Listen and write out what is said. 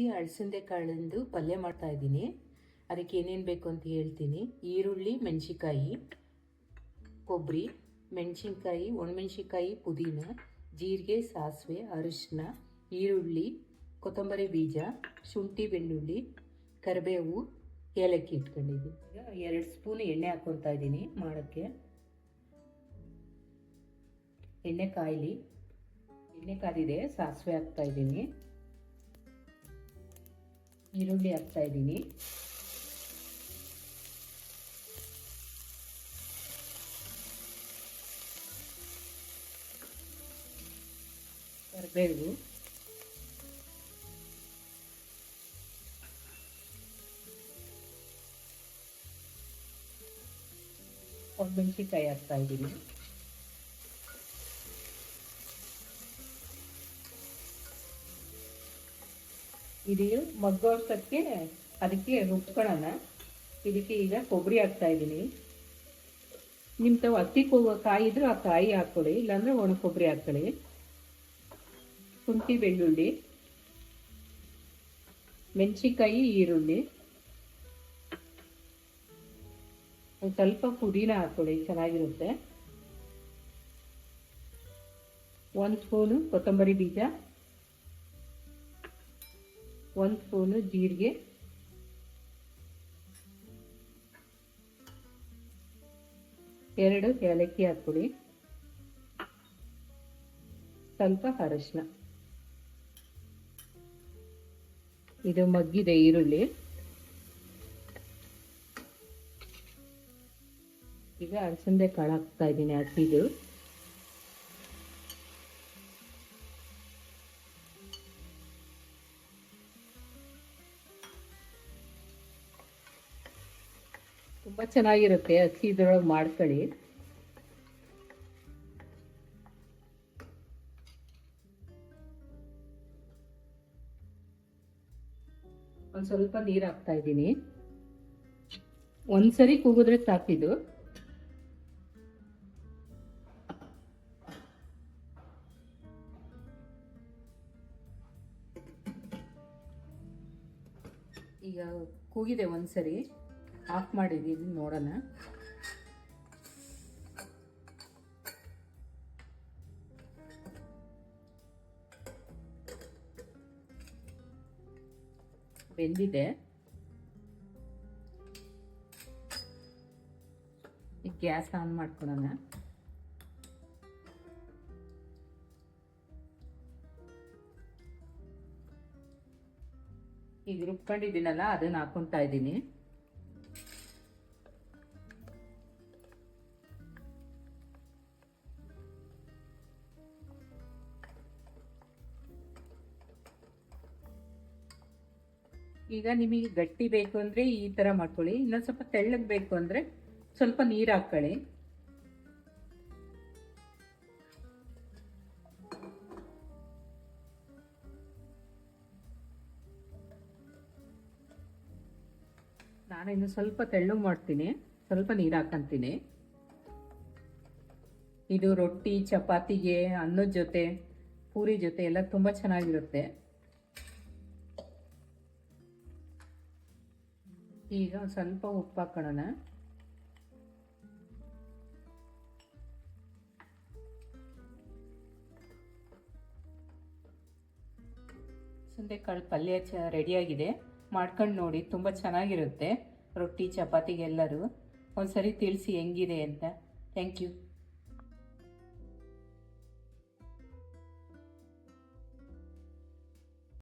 ಹಸಿ ಅಳಸಂದೆ ಕಾಳಿಂದು ಪಲ್ಯ ಮಾಡ್ತಾ ಇದ್ದೀನಿ. ಅದಕ್ಕೆ ಏನೇನು ಬೇಕು ಅಂತ ಹೇಳ್ತೀನಿ. ಈರುಳ್ಳಿ, ಮೆಣಸಿನ್ಕಾಯಿ, ಕೊಬ್ಬರಿ, ಮೆಣಸಿನ್ಕಾಯಿ, ಒಣಮೆಣಸಿನ್ಕಾಯಿ, ಪುದೀನ, ಜೀರಿಗೆ, ಸಾಸಿವೆ, ಅರಿಶಿನ, ಈರುಳ್ಳಿ, ಕೊತ್ತಂಬರಿ ಬೀಜ, ಶುಂಠಿ, ಬೆಳ್ಳುಳ್ಳಿ, ಕರಿಬೇವು, ಏಲಕ್ಕಿ ಇಟ್ಕೊಂಡಿದ್ದೀನಿ. ಈಗ 2 ಸ್ಪೂನ್ ಎಣ್ಣೆ ಹಾಕ್ಕೊತಾ ಇದ್ದೀನಿ. ಮಾಡೋಕ್ಕೆ ಎಣ್ಣೆ ಕಾಯಿಲಿ. ಎಣ್ಣೆ ಕಾದಿದೆ. ಸಾಸಿವೆ ಹಾಕ್ತಾ ಇದ್ದೀನಿ, ಈರುಳ್ಳಿ ಹಾಕ್ತಾ ಇದ್ದೀನಿ, ಕರಿಬೇವು, ಒಣಮೆಣಸಿನ್ಕಾಯಿ ಹಾಕ್ತಾ ಇದ್ದೀನಿ, ಇದು ಮಗ್ಗೋಷ್ಟಕ್ಕೆ ಅದಕ್ಕೆ ರುಬ್ಕೊಳ್ಳೋಣ. ಇದಕ್ಕೆ ಈಗ ಕೊಬ್ಬರಿ ಹಾಕ್ತಾ ಇದ್ದೀನಿ. ನಿಮ್ಮ ತಾವು ಹತ್ತಿ ಕಾಯಿ ಇದ್ರೆ ಆ ಕಾಯಿ ಹಾಕ್ಕೊಳ್ಳಿ, ಇಲ್ಲಾಂದ್ರೆ ಒಣ ಕೊಬ್ಬರಿ ಹಾಕ್ಕೊಳ್ಳಿ. ಶುಂಠಿ, ಬೆಳ್ಳುಳ್ಳಿ, ಮೆಣಸಿನ್ಕಾಯಿ, ಈರುಳ್ಳಿ, ಒಂದು ಸ್ವಲ್ಪ ಪುದೀನ ಹಾಕ್ಕೊಳ್ಳಿ, ಚೆನ್ನಾಗಿರುತ್ತೆ. 1 ಸ್ಪೂನು ಕೊತ್ತಂಬರಿ ಬೀಜ, 1 ಸ್ಪೂನು ಜೀರಿಗೆ, 2 ಏಲಕ್ಕಿ ಹಾಕ್ಕೊಳ್ಳಿ, ಸ್ವಲ್ಪ ಅರಿಶಿನ. ಇದು ಮಗ್ಗಿದೆ ಈರುಳ್ಳಿ. ಈಗ ಅಲಸಂದೆ ಕಾಳು ಹಾಕ್ತಾ ಇದ್ದೀನಿ, ಹಸಿದು. ತುಂಬ ಚೆನ್ನಾಗಿರುತ್ತೆ, ಹಸಿ ಇದ್ರೊಳಗೆ ಮಾಡ್ಕೊಳ್ಳಿ. ಒಂದು ಸ್ವಲ್ಪ ನೀರು ಹಾಕ್ತಾ ಇದ್ದೀನಿ. ಒಂದ್ಸರಿ ಕೂಗಿದ್ರೆ ಸಾಕಿದು. ಈಗ ಕೂಗಿದೆ, ಒಂದ್ಸರಿ ಆಫ್ ಮಾಡಿದ್ದೀನಿ, ನೋಡೋಣ. ಬೆಂದಿದೆ. ಈಗ ಗ್ಯಾಸ್ ಆನ್ ಮಾಡ್ಕೊಳ್ಳೋಣ. ಈಗ ರುಬ್ಕೊಂಡಿದ್ದೀನಲ್ಲ, ಅದನ್ನ ಹಾಕೊಂತಾ ಇದ್ದೀನಿ. ಈಗ ನಿಮಗೆ ಗಟ್ಟಿ ಬೇಕು ಅಂದರೆ ಈ ಥರ ಮಾಡ್ಕೊಳ್ಳಿ, ಇನ್ನೊಂದು ಸ್ವಲ್ಪ ತೆಳ್ಳಗೆ ಬೇಕು ಅಂದರೆ ಸ್ವಲ್ಪ ನೀರು ಹಾಕ್ಕೊಳ್ಳಿ. ನಾನು ಇನ್ನು ಸ್ವಲ್ಪ ತೆಳ್ಳಗೆ ಮಾಡ್ತೀನಿ, ಸ್ವಲ್ಪ ನೀರು ಹಾಕಂತೀನಿ. ಇದು ರೊಟ್ಟಿ, ಚಪಾತಿಗೆ, ಅನ್ನದ ಜೊತೆ, ಪೂರಿ ಜೊತೆ ಎಲ್ಲ ತುಂಬ ಚೆನ್ನಾಗಿರುತ್ತೆ. ಈಗ ಸ್ವಲ್ಪ ಉಪ್ಪು ಹಾಕೋಣ. ಅಲಸಂದೆಕಾಳು ಪಲ್ಯ ರೆಡಿಯಾಗಿದೆ. ಮಾಡ್ಕೊಂಡು ನೋಡಿ, ತುಂಬ ಚೆನ್ನಾಗಿರುತ್ತೆ. ರೊಟ್ಟಿ, ಚಪಾತಿಗೆಲ್ಲರೂ ಒಂದ್ಸರಿ ತಿಳಿಸಿ ಹೆಂಗಿದೆ ಅಂತ. Thank you.